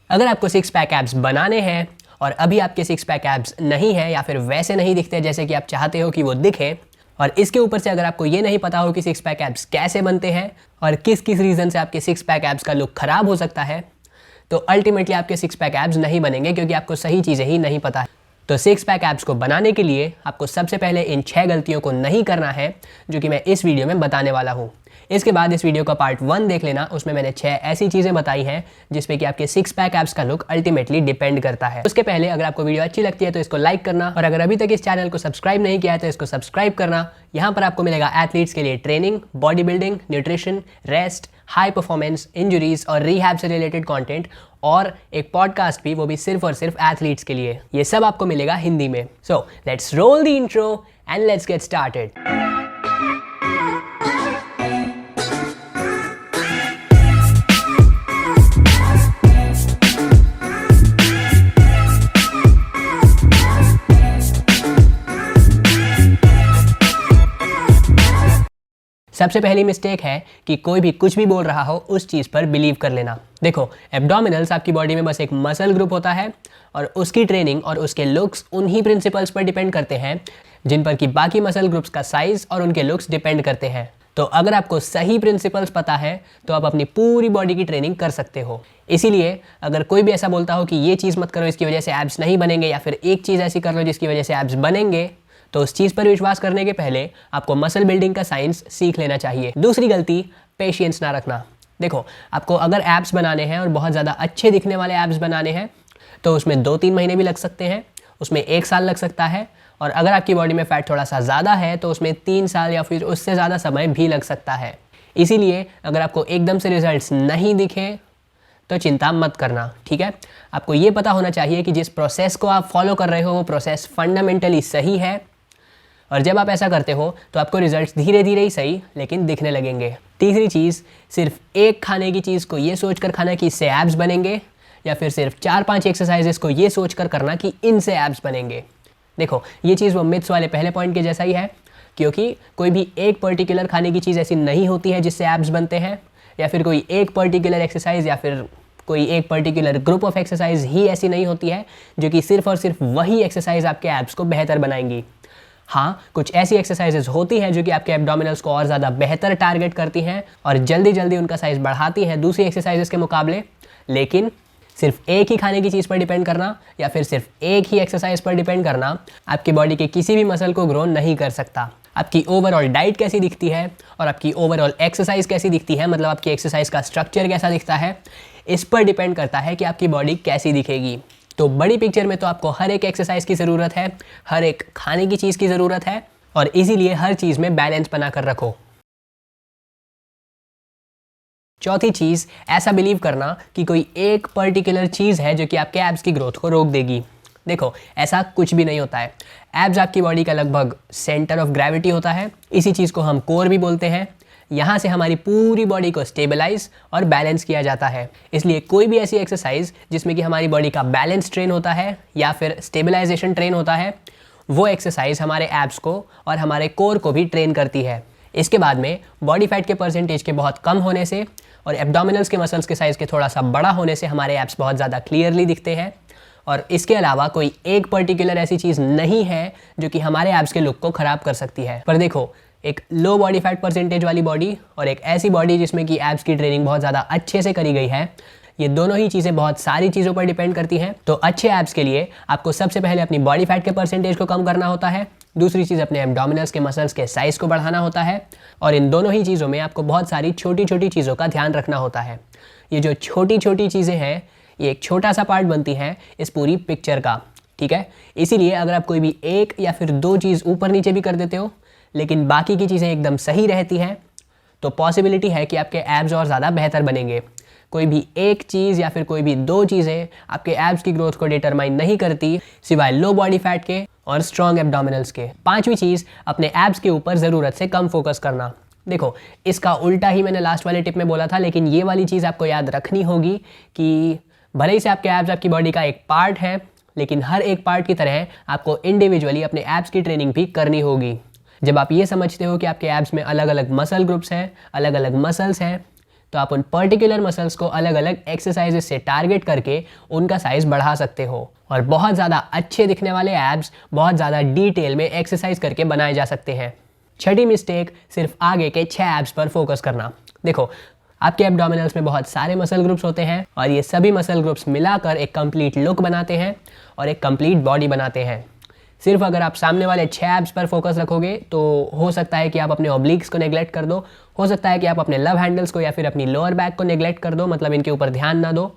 अगर आपको six pack abs बनाने हैं और अभी आपके सिक्स पैक एब्स नहीं है या फिर वैसे नहीं दिखते जैसे कि आप चाहते हो कि वो दिखें, और इसके ऊपर से अगर आपको ये नहीं पता हो कि सिक्स पैक एब्स कैसे बनते हैं और किस किस रीज़न से आपके सिक्स पैक एब्स का लुक खराब हो सकता है, तो अल्टीमेटली आपके सिक्स पैक एब्स नहीं बनेंगे क्योंकि आपको सही चीज़ें ही नहीं पता है। तो सिक्स पैक एब्स को बनाने के लिए आपको सबसे पहले इन 6 गलतियों को नहीं करना है जो कि मैं इस वीडियो में बताने वाला हूँ। इसके बाद इस वीडियो का पार्ट 1 देख लेना, उसमें मैंने 6 ऐसी चीज़ें बताई हैं जिसपे कि आपके सिक्स पैक एब्स का लुक अल्टीमेटली डिपेंड करता है। उसके पहले अगर आपको वीडियो अच्छी लगती है तो इसको लाइक करना, और अगर अभी तक इस चैनल को सब्सक्राइब नहीं किया है तो इसको सब्सक्राइब करना। यहाँ पर आपको मिलेगा एथलीट्स के लिए training, body building, nutrition, rest, high performance, injuries और रिहैब से रिलेटेड कंटेंट, और एक पॉडकास्ट भी, वो भी सिर्फ और सिर्फ एथलीट्स के लिए। ये सब आपको मिलेगा हिंदी में। So let's roll the intro and let's get started. सबसे पहली मिस्टेक है कि कोई भी कुछ भी बोल रहा हो उस चीज़ पर बिलीव कर लेना। देखो, एब्डोमिनल्स आपकी बॉडी में बस एक मसल ग्रुप होता है और उसकी ट्रेनिंग और उसके लुक्स उन्हीं प्रिंसिपल्स पर डिपेंड करते हैं जिन पर कि बाकी मसल ग्रुप्स का साइज और उनके लुक्स डिपेंड करते हैं। तो अगर आपको सही प्रिंसिपल्स पता है तो आप अपनी पूरी बॉडी की ट्रेनिंग कर सकते हो। इसीलिए अगर कोई भी ऐसा बोलता हो कि ये चीज़ मत करो इसकी वजह से एब्स नहीं बनेंगे, या फिर एक चीज़ ऐसी कर लो जिसकी वजह से एब्स बनेंगे, तो उस चीज़ पर विश्वास करने के पहले आपको मसल बिल्डिंग का साइंस सीख लेना चाहिए। दूसरी गलती, पेशेंस ना रखना। देखो, आपको अगर एब्स बनाने हैं और बहुत ज़्यादा अच्छे दिखने वाले एब्स बनाने हैं तो उसमें 2-3 महीने भी लग सकते हैं, उसमें 1 साल लग सकता है, और अगर आपकी बॉडी में फैट थोड़ा सा ज़्यादा है तो उसमें 3 साल या फिर उससे ज़्यादा समय भी लग सकता है। इसीलिए अगर आपको एकदम से रिजल्ट्स नहीं दिखे तो चिंता मत करना, ठीक है। आपको ये पता होना चाहिए कि जिस प्रोसेस को आप फॉलो कर रहे हो वो प्रोसेस फंडामेंटली सही है, और जब आप ऐसा करते हो तो आपको रिजल्ट्स धीरे धीरे ही सही लेकिन दिखने लगेंगे। तीसरी चीज़, सिर्फ एक खाने की चीज़ को ये सोचकर खाना कि इससे एब्स बनेंगे, या फिर सिर्फ 4-5 एक्सरसाइजेस को ये सोचकर करना कि इनसे एब्स बनेंगे। देखो, ये चीज़ वो मिथ्स वाले पहले पॉइंट के जैसा ही है, क्योंकि कोई भी एक पर्टिकुलर खाने की चीज़ ऐसी नहीं होती है जिससे एब्स बनते हैं, या फिर कोई एक पर्टिकुलर एक्सरसाइज या फिर कोई एक पर्टिकुलर ग्रुप ऑफ एक्सरसाइज ही ऐसी नहीं होती है जो कि सिर्फ और सिर्फ वही एक्सरसाइज आपके एब्स को बेहतर बनाएंगी। हाँ, कुछ ऐसी एक्सरसाइजेज होती हैं जो कि आपके एब्डोमिनल्स को और ज़्यादा बेहतर टारगेट करती हैं और जल्दी जल्दी उनका साइज़ बढ़ाती हैं दूसरी एक्सरसाइजेज के मुकाबले, लेकिन सिर्फ एक ही खाने की चीज़ पर डिपेंड करना या फिर सिर्फ एक ही एक्सरसाइज पर डिपेंड करना आपकी बॉडी के किसी भी मसल को ग्रो नहीं कर सकता। आपकी ओवरऑल डाइट कैसी दिखती है और आपकी ओवरऑल एक्सरसाइज कैसी दिखती है, मतलब आपकी एक्सरसाइज का स्ट्रक्चर कैसा दिखता है, इस पर डिपेंड करता है कि आपकी बॉडी कैसी दिखेगी। तो बड़ी पिक्चर में तो आपको हर एक एक्सरसाइज की ज़रूरत है, हर एक खाने की चीज़ की ज़रूरत है, और इसीलिए हर चीज़ में बैलेंस बनाकर रखो। चौथी चीज़, ऐसा बिलीव करना कि कोई एक पर्टिकुलर चीज़ है जो कि आपके एब्स की ग्रोथ को रोक देगी। देखो, ऐसा कुछ भी नहीं होता है। एब्स आपकी बॉडी का लगभग सेंटर ऑफ ग्रेविटी होता है, इसी चीज़ को हम कोर भी बोलते हैं। यहाँ से हमारी पूरी बॉडी को स्टेबलाइज और बैलेंस किया जाता है। इसलिए कोई भी ऐसी एक्सरसाइज जिसमें कि हमारी बॉडी का बैलेंस ट्रेन होता है या फिर स्टेबलाइजेशन ट्रेन होता है, वो एक्सरसाइज हमारे एब्स को और हमारे कोर को भी ट्रेन करती है। इसके बाद में बॉडी फैट के परसेंटेज के बहुत कम होने से और एब्डोमिनल्स के मसल्स के साइज़ के थोड़ा सा बड़ा होने से हमारे एब्स बहुत ज़्यादा क्लियरली दिखते हैं, और इसके अलावा कोई एक पर्टिकुलर ऐसी चीज़ नहीं है जो कि हमारे एब्स के लुक को ख़राब कर सकती है। पर देखो, एक लो बॉडी फैट परसेंटेज वाली बॉडी और एक ऐसी बॉडी जिसमें कि एब्स की ट्रेनिंग बहुत ज़्यादा अच्छे से करी गई है, ये दोनों ही चीज़ें बहुत सारी चीज़ों पर डिपेंड करती हैं। तो अच्छे एब्स के लिए आपको सबसे पहले अपनी बॉडी फैट के परसेंटेज को कम करना होता है, दूसरी चीज़ अपने एब्डोमिनल्स के मसल्स के साइज़ को बढ़ाना होता है, और इन दोनों ही चीज़ों में आपको बहुत सारी छोटी छोटी चीज़ों का ध्यान रखना होता है। ये जो छोटी छोटी चीज़ें हैं, ये एक छोटा सा पार्ट बनती हैं इस पूरी पिक्चर का, ठीक है। इसीलिए अगर आप कोई भी एक या फिर 2 चीज़ ऊपर नीचे भी कर देते हो लेकिन बाकी की चीज़ें एकदम सही रहती हैं, तो पॉसिबिलिटी है कि आपके एब्स और ज़्यादा बेहतर बनेंगे। कोई भी एक चीज़ या फिर कोई भी 2 चीज़ें आपके एब्स की ग्रोथ को डिटरमाइन नहीं करती सिवाय लो बॉडी फैट के और स्ट्रॉन्ग एब्डोमिनल्स के। 5वीं चीज़, अपने एब्स के ऊपर ज़रूरत से कम फोकस करना। देखो, इसका उल्टा ही मैंने लास्ट वाले टिप में बोला था, लेकिन ये वाली चीज़ आपको याद रखनी होगी कि भले ही से आपके एब्स आपकी बॉडी का एक पार्ट है, लेकिन हर एक पार्ट की तरह आपको इंडिविजुअली अपने एब्स की ट्रेनिंग भी करनी होगी। जब आप ये समझते हो कि आपके एब्स में अलग अलग मसल ग्रुप्स हैं, अलग अलग मसल्स हैं, तो आप उन पर्टिकुलर मसल्स को अलग अलग एक्सरसाइजेस से टारगेट करके उनका साइज बढ़ा सकते हो और बहुत ज़्यादा अच्छे दिखने वाले एब्स बहुत ज़्यादा डिटेल में एक्सरसाइज करके बनाए जा सकते हैं। छठी मिस्टेक, सिर्फ आगे के 6 एब्स पर फोकस करना। देखो, आपके एब्डोमिनल्स में बहुत सारे मसल ग्रुप्स होते हैं और ये सभी मसल ग्रुप्स मिलाकर एक कंप्लीट लुक बनाते हैं और एक कंप्लीट बॉडी बनाते हैं। सिर्फ अगर आप सामने वाले 6 एब्स पर फोकस रखोगे तो हो सकता है कि आप अपने ऑब्लिक्स को नेग्लेक्ट कर दो, हो सकता है कि आप अपने लव हैंडल्स को या फिर अपनी लोअर बैक को नेग्लेक्ट कर दो, मतलब इनके ऊपर ध्यान ना दो।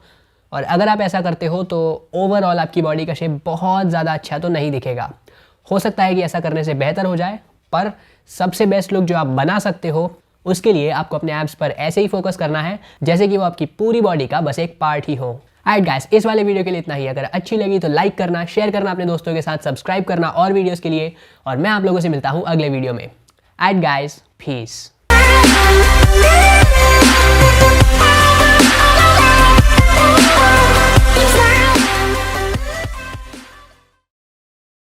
और अगर आप ऐसा करते हो तो ओवरऑल आपकी बॉडी का शेप बहुत ज़्यादा अच्छा तो नहीं दिखेगा। हो सकता है कि ऐसा करने से बेहतर हो जाए, पर सबसे बेस्ट लुक जो आप बना सकते हो उसके लिए आपको अपने एब्स पर ऐसे ही फोकस करना है जैसे कि वो आपकी पूरी बॉडी का बस एक पार्ट ही हो। ऑलराइट गाइस, इस वाले वीडियो के लिए इतना ही। अगर अच्छी लगी तो लाइक करना, शेयर करना अपने दोस्तों के साथ, सब्सक्राइब करना और वीडियोस के लिए, और मैं आप लोगों से मिलता हूँ अगले वीडियो में। Alright guys, piece.